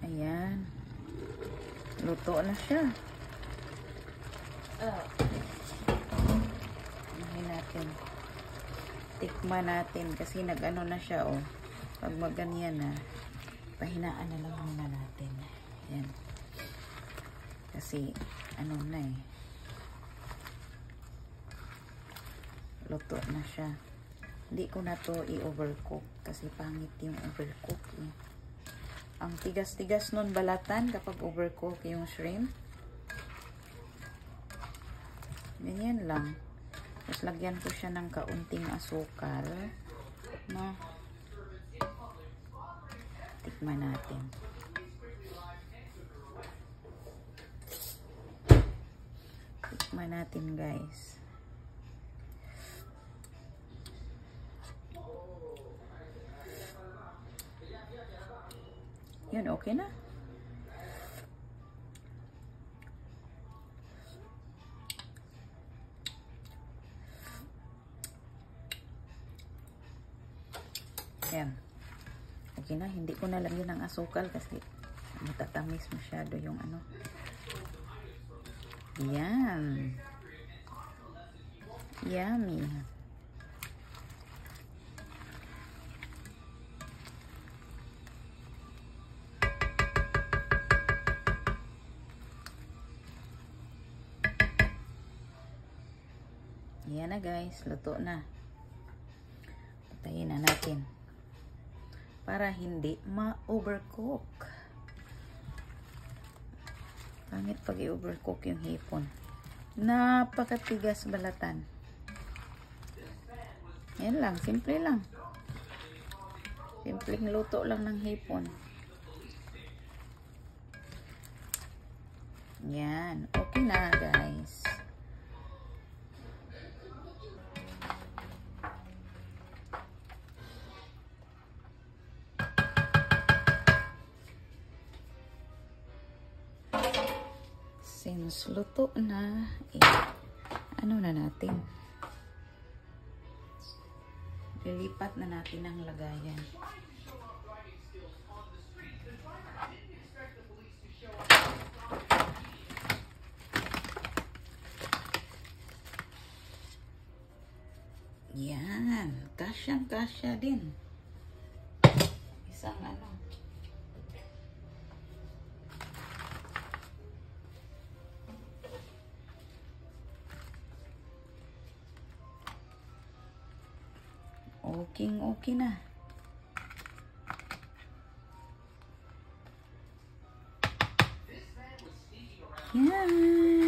Ayan. Luto na siya. Ayan natin. Tikman natin kasi nag-ano na siya, oh. Pag maganyan na, pahinaan na lang muna natin. Ayan. Kasi, ano na eh. Luto na siya. Hindi ko na to i-overcook kasi pangit yung overcook eh. Ang tigas-tigas nun balatan kapag overcook yung shrimp. Ganyan lang. Tapos lagyan ko siya ng kaunting asukal. No? Tikman natin. Tikman natin guys. Yun, okay na. Ayan. Okay na. Hindi ko nalagyan ng asukal kasi matatamis masyado yung ano. Ayan. Yummy. Ayan na guys, luto na. Patayin na natin. Para hindi ma-overcook. Pangit pag i-overcook yung hipon. Napakatigas balatan. Ayan lang, simple lang. Simpleng luto lang ng hipon. Ayan, okay na guys. Since luto na, ano na natin? Lilipat na natin ang lagayan. Yan, kasyang-kasya din. Isang ano. Okay na. Yan.